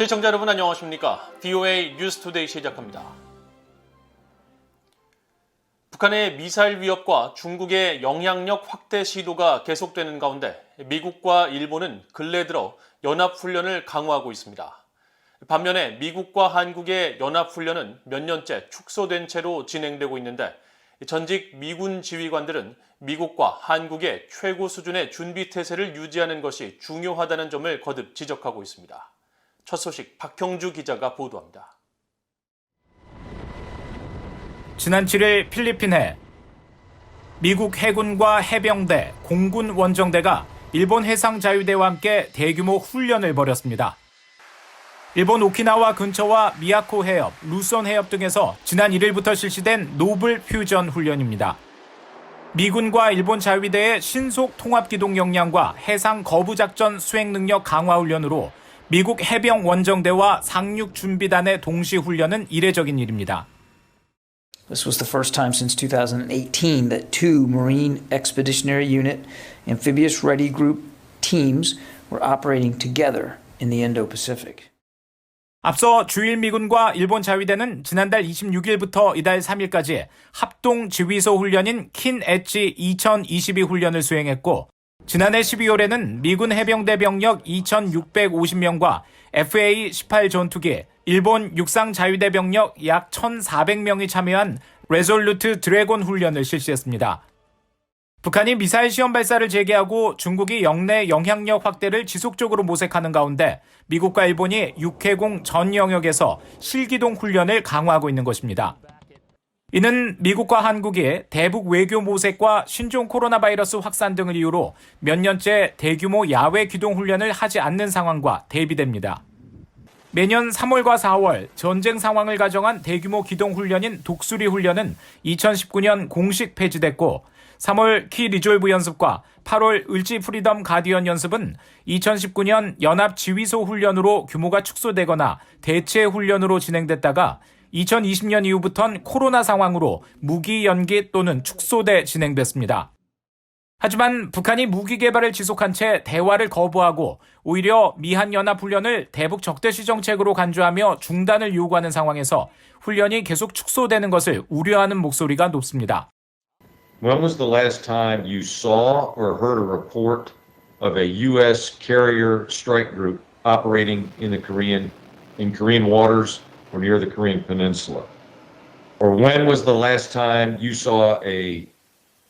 시청자 여러분 안녕하십니까? VOA 뉴스투데이 시작합니다. 북한의 미사일 위협과 중국의 영향력 확대 시도가 계속되는 가운데 미국과 일본은 근래 들어 연합훈련을 강화하고 있습니다. 반면에 미국과 한국의 연합훈련은 몇 년째 축소된 채로 진행되고 있는데 전직 미군 지휘관들은 미국과 한국의 최고 수준의 준비태세를 유지하는 것이 중요하다는 점을 거듭 지적하고 있습니다. 첫 소식 박형주 기자가 보도합니다. 지난 7일 필리핀해 미국 해군과 해병대, 공군 원정대가 일본 해상자유대와 함께 대규모 훈련을 벌였습니다. 일본 오키나와 근처와 미야코 해협, 루손 해협 등에서 지난 1일부터 실시된 노블 퓨전 훈련입니다. 미군과 일본 자위대의 신속 통합기동 역량과 해상 거부작전 수행 능력 강화 훈련으로 미국 해병 원정대와 상륙 준비단의 동시 훈련은 이례적인 일입니다. This was the first time since 2018 that two Marine Expeditionary Unit Amphibious Ready Group teams were operating together in the Indo-Pacific. 앞서 주일 미군과 일본 자위대는 지난달 26일부터 이달 3일까지 합동 지휘소 훈련인 킨 엣지 2022 훈련을 수행했고 지난해 12월에는 미군 해병대 병력 2,650명과 FA-18 전투기, 일본 육상 자위대 병력 약 1,400명이 참여한 레졸루트 드래곤 훈련을 실시했습니다. 북한이 미사일 시험 발사를 재개하고 중국이 영내 영향력 확대를 지속적으로 모색하는 가운데 미국과 일본이 육해공 전 영역에서 실기동 훈련을 강화하고 있는 것입니다. 이는 미국과 한국이 대북 외교 모색과 신종 코로나 바이러스 확산 등을 이유로 몇 년째 대규모 야외 기동 훈련을 하지 않는 상황과 대비됩니다. 매년 3월과 4월 전쟁 상황을 가정한 대규모 기동 훈련인 독수리 훈련은 2019년 공식 폐지됐고 3월 키 리졸브 연습과 8월 을지 프리덤 가디언 연습은 2019년 연합 지휘소 훈련으로 규모가 축소되거나 대체 훈련으로 진행됐다가 2020년 이후부터는 코로나 상황으로 무기 연기 또는 축소돼 진행됐습니다. 하지만 북한이 무기 개발을 지속한 채 대화를 거부하고 오히려 미한연합훈련을 대북 적대시 정책으로 간주하며 중단을 요구하는 상황에서 훈련이 계속 축소되는 것을 우려하는 목소리가 높습니다. When was the last time you saw or heard a report of a U.S. carrier strike group operating in Korean waters or near the Korean Peninsula? Or when was the last time you saw a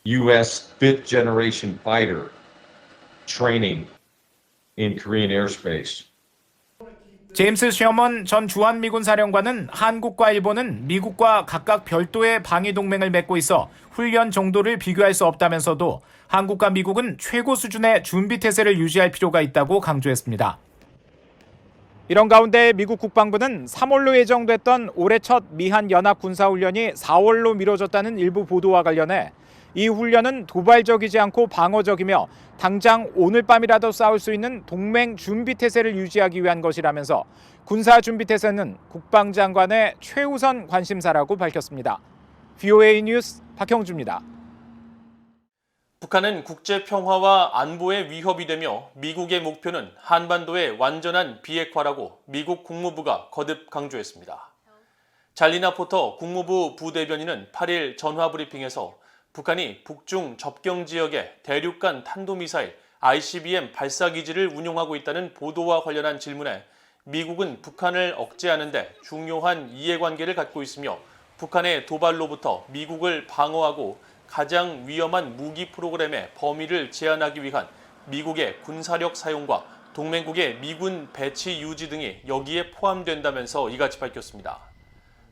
U.S. fifth generation fighter training in Korean airspace? 제임스 셔먼 전 주한미군 사령관은 한국과 일본은 미국과 각각 별도의 방위 동맹을 맺고 있어 훈련 정도를 비교할 수 없다면서도 한국과 미국은 최고 수준의 준비태세를 유지할 필요가 있다고 강조했습니다. 이런 가운데 미국 국방부는 3월로 예정됐던 올해 첫 미한 연합 군사훈련이 4월로 미뤄졌다는 일부 보도와 관련해 이 훈련은 도발적이지 않고 방어적이며 당장 오늘 밤이라도 싸울 수 있는 동맹 준비태세를 유지하기 위한 것이라면서 군사준비태세는 국방장관의 최우선 관심사라고 밝혔습니다. VOA 뉴스 박형주입니다. 북한은 국제평화와 안보의 위협이 되며 미국의 목표는 한반도의 완전한 비핵화라고 미국 국무부가 거듭 강조했습니다. 잘리나 포터 국무부 부대변인은 8일 전화브리핑에서 북한이 북중 접경 지역에 대륙간 탄도미사일 ICBM 발사기지를 운용하고 있다는 보도와 관련한 질문에 미국은 북한을 억제하는 데 중요한 이해관계를 갖고 있으며 북한의 도발로부터 미국을 방어하고 가장 위험한 무기 프로그램의 범위를 제한하기 위한 미국의 군사력 사용과 동맹국의 미군 배치 유지 등이 여기에 포함된다면서 이같이 밝혔습니다.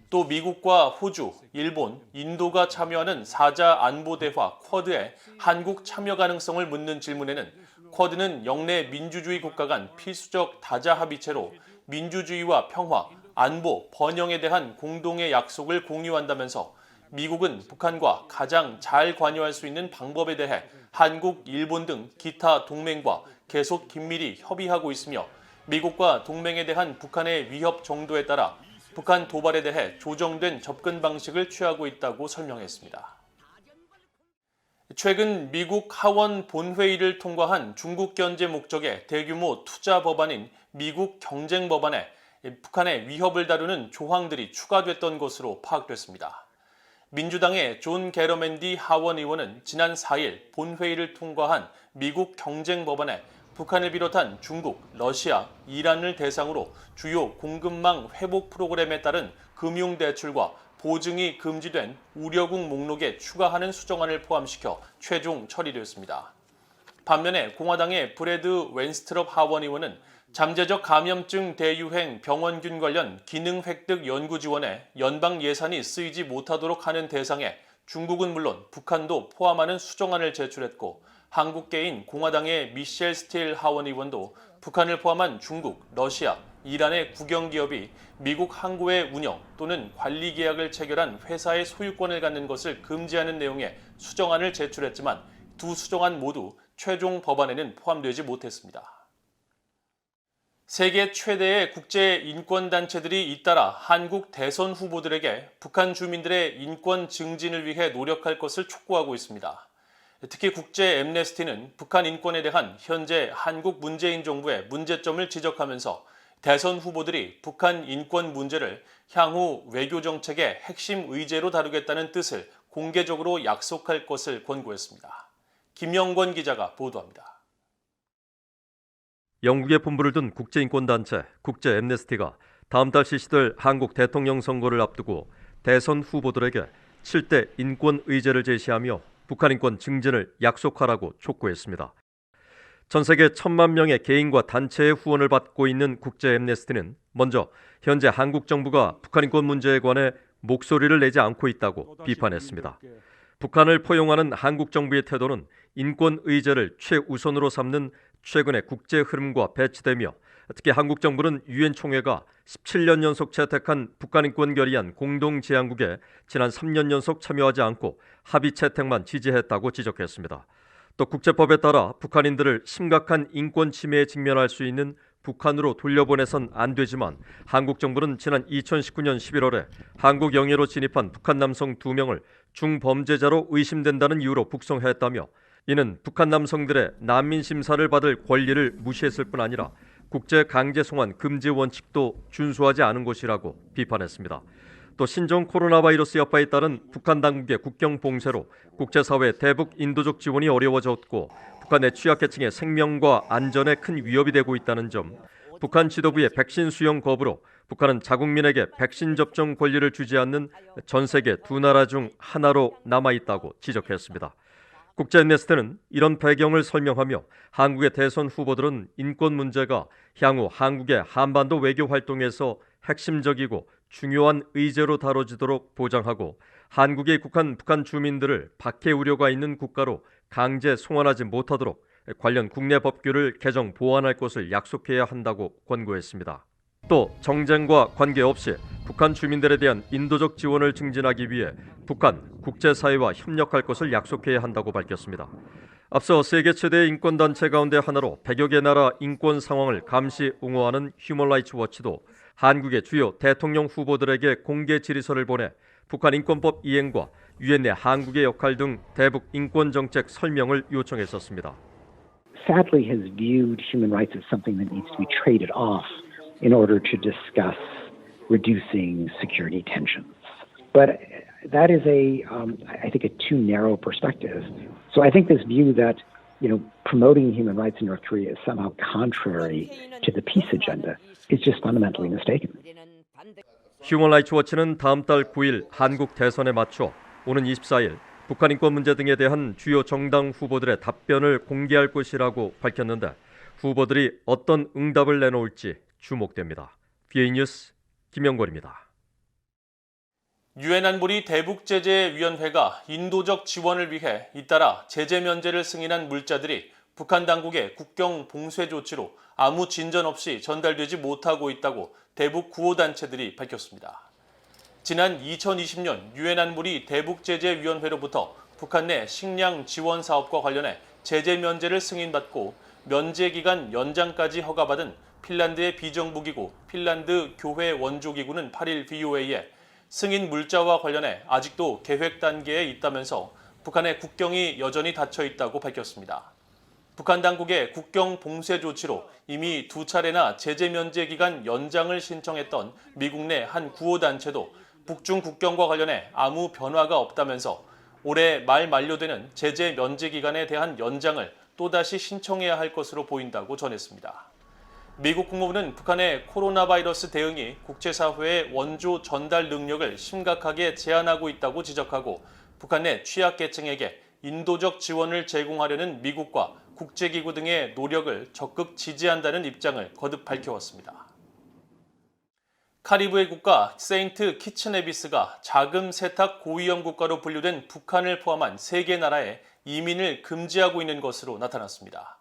또 미국과 호주, 일본, 인도가 참여하는 4자 안보대화 쿼드에 한국 참여 가능성을 묻는 질문에는 쿼드는 영내 민주주의 국가 간 필수적 다자 합의체로 민주주의와 평화, 안보, 번영에 대한 공동의 약속을 공유한다면서 미국은 북한과 가장 잘 관여할 수 있는 방법에 대해 한국, 일본 등 기타 동맹과 계속 긴밀히 협의하고 있으며 미국과 동맹에 대한 북한의 위협 정도에 따라 북한 도발에 대해 조정된 접근 방식을 취하고 있다고 설명했습니다. 최근 미국 하원 본회의를 통과한 중국 견제 목적의 대규모 투자 법안인 미국 경쟁 법안에 북한의 위협을 다루는 조항들이 추가됐던 것으로 파악됐습니다. 민주당의 존 게러맨디 하원 의원은 지난 4일 본회의를 통과한 미국 경쟁법안에 북한을 비롯한 중국, 러시아, 이란을 대상으로 주요 공급망 회복 프로그램에 따른 금융 대출과 보증이 금지된 우려국 목록에 추가하는 수정안을 포함시켜 최종 처리되었습니다. 반면에 공화당의 브래드 웬스트럽 하원 의원은 잠재적 감염증 대유행 병원균 관련 기능 획득 연구 지원에 연방 예산이 쓰이지 못하도록 하는 대상에 중국은 물론 북한도 포함하는 수정안을 제출했고, 한국계인 공화당의 미셸 스틸 하원 의원도 북한을 포함한 중국, 러시아, 이란의 국영기업이 미국 항구의 운영 또는 관리 계약을 체결한 회사의 소유권을 갖는 것을 금지하는 내용의 수정안을 제출했지만 두 수정안 모두 최종 법안에는 포함되지 못했습니다. 세계 최대의 국제 인권단체들이 잇따라 한국 대선 후보들에게 북한 주민들의 인권 증진을 위해 노력할 것을 촉구하고 있습니다. 특히 국제 앰네스티는 북한 인권에 대한 현재 한국 문재인 정부의 문제점을 지적하면서 대선 후보들이 북한 인권 문제를 향후 외교 정책의 핵심 의제로 다루겠다는 뜻을 공개적으로 약속할 것을 권고했습니다. 김영권 기자가 보도합니다. 영국에 본부를 둔 국제인권단체 국제 앰네스티가 다음 달 실시될 한국 대통령 선거를 앞두고 대선 후보들에게 7대 인권 의제를 제시하며 북한 인권 증진을 약속하라고 촉구했습니다. 전 세계 1,000만 명의 개인과 단체의 후원을 받고 있는 국제 앰네스티는 먼저 현재 한국 정부가 북한 인권 문제에 관해 목소리를 내지 않고 있다고 비판했습니다. 북한을 포용하는 한국 정부의 태도는 인권 의제를 최우선으로 삼는 최근의 국제 흐름과 배치되며, 특히 한국 정부는 유엔 총회가 17년 연속 채택한 북한 인권 결의안 공동 제안국에 지난 3년 연속 참여하지 않고 합의 채택만 지지했다고 지적했습니다. 또 국제법에 따라 북한인들을 심각한 인권 침해에 직면할 수 있는 북한으로 돌려보내선 안 되지만, 한국 정부는 지난 2019년 11월에 한국 영해로 진입한 북한 남성 2명을 중범죄자로 의심된다는 이유로 북송했다며, 이는 북한 남성들의 난민 심사를 받을 권리를 무시했을 뿐 아니라 국제 강제 송환 금지 원칙도 준수하지 않은 것이라고 비판했습니다. 또 신종 코로나 바이러스 여파에 따른 북한 당국의 국경 봉쇄로 국제사회 대북 인도적 지원이 어려워졌고, 북한의 취약계층의 생명과 안전에 큰 위협이 되고 있다는 점, 북한 지도부의 백신 수용 거부로 북한은 자국민에게 백신 접종 권리를 주지 않는 전 세계 두 나라 중 하나로 남아있다고 지적했습니다. 국제 앰네스티는 이런 배경을 설명하며 한국의 대선 후보들은 인권 문제가 향후 한국의 한반도 외교 활동에서 핵심적이고 중요한 의제로 다뤄지도록 보장하고, 한국에 입국한 북한 주민들을 박해 우려가 있는 국가로 강제 송환하지 못하도록 관련 국내 법규를 개정 보완할 것을 약속해야 한다고 권고했습니다. 또 정쟁과 관계없이 북한 주민들에 대한 인도적 지원을 증진하기 위해 북한 국제사회와 협력할 것을 약속해야 한다고 밝혔습니다. 앞서 세계 최대 인권단체 가운데 하나로 100여 개 나라 인권 상황을 감시 옹호하는 휴먼 라이츠 워치도 한국의 주요 대통령 후보들에게 공개 질의서를 보내 북한 인권법 이행과 유엔 내 한국의 역할 등 대북 인권 정책 설명을 요청했었습니다. Sadly has viewed human rights as something that needs to be traded off in order to discuss reducing security tensions. But that is I think a too narrow perspective. So I think this view that, promoting human rights in North Korea is somehow contrary to the peace agenda is just fundamentally mistaken. 휴먼 라이츠 워치는 다음 달 9일 한국 대선에 맞춰 오는 24일 북한 인권 문제 등에 대한 주요 정당 후보들의 답변을 공개할 것이라고 밝혔는데, 후보들이 어떤 응답을 내놓을지 주목됩니다. BA 뉴스 김영권입니다. 유엔 안보리 대북제재위원회가 인도적 지원을 위해 잇따라 제재 면제를 승인한 물자들이 북한 당국의 국경 봉쇄 조치로 아무 진전 없이 전달되지 못하고 있다고 대북 구호단체들이 밝혔습니다. 지난 2020년 유엔 안보리 대북제재위원회로부터 북한 내 식량 지원 사업과 관련해 제재 면제를 승인받고 면제 기간 연장까지 허가받은 핀란드의 비정부기구 핀란드 교회 원조기구는 8일 VOA에 승인 물자와 관련해 아직도 계획 단계에 있다면서 북한의 국경이 여전히 닫혀 있다고 밝혔습니다. 북한 당국의 국경 봉쇄 조치로 이미 2차례나 제재 면제 기간 연장을 신청했던 미국 내 한 구호단체도 북중 국경과 관련해 아무 변화가 없다면서 올해 말 만료되는 제재 면제 기간에 대한 연장을 또다시 신청해야 할 것으로 보인다고 전했습니다. 미국 국무부는 북한의 코로나 바이러스 대응이 국제사회의 원조 전달 능력을 심각하게 제한하고 있다고 지적하고 북한 내 취약계층에게 인도적 지원을 제공하려는 미국과 국제기구 등의 노력을 적극 지지한다는 입장을 거듭 밝혀왔습니다. 카리브해 국가 세인트 키츠네비스가 자금 세탁 고위험 국가로 분류된 북한을 포함한 3개 나라에 이민을 금지하고 있는 것으로 나타났습니다.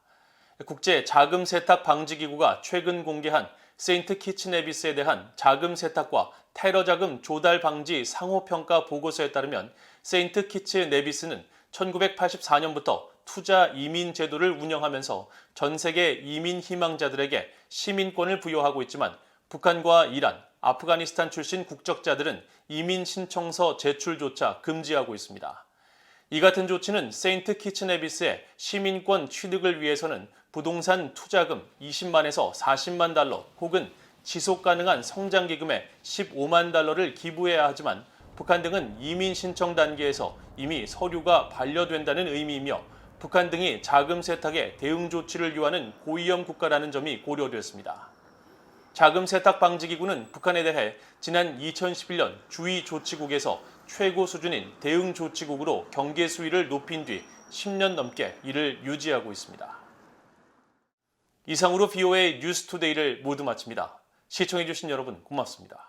국제 자금 세탁 방지 기구가 최근 공개한 세인트 키츠네비스에 대한 자금 세탁과 테러 자금 조달 방지 상호 평가 보고서에 따르면 세인트 키츠네비스는 1984년부터 투자 이민 제도를 운영하면서 전 세계 이민 희망자들에게 시민권을 부여하고 있지만 북한과 이란, 아프가니스탄 출신 국적자들은 이민 신청서 제출조차 금지하고 있습니다. 이 같은 조치는 세인트 키츠네비스의 시민권 취득을 위해서는 부동산 투자금 20만에서 40만 달러 혹은 지속 가능한 성장 기금의 15만 달러를 기부해야 하지만 북한 등은 이민 신청 단계에서 이미 서류가 반려된다는 의미이며 북한 등이 자금 세탁에 대응 조치를 요하는 고위험 국가라는 점이 고려됐습니다. 자금 세탁 방지 기구는 북한에 대해 지난 2011년 주의 조치국에서 최고 수준인 대응 조치국으로 경계 수위를 높인 뒤 10년 넘게 이를 유지하고 있습니다. 이상으로 VOA 뉴스투데이를 모두 마칩니다. 시청해주신 여러분 고맙습니다.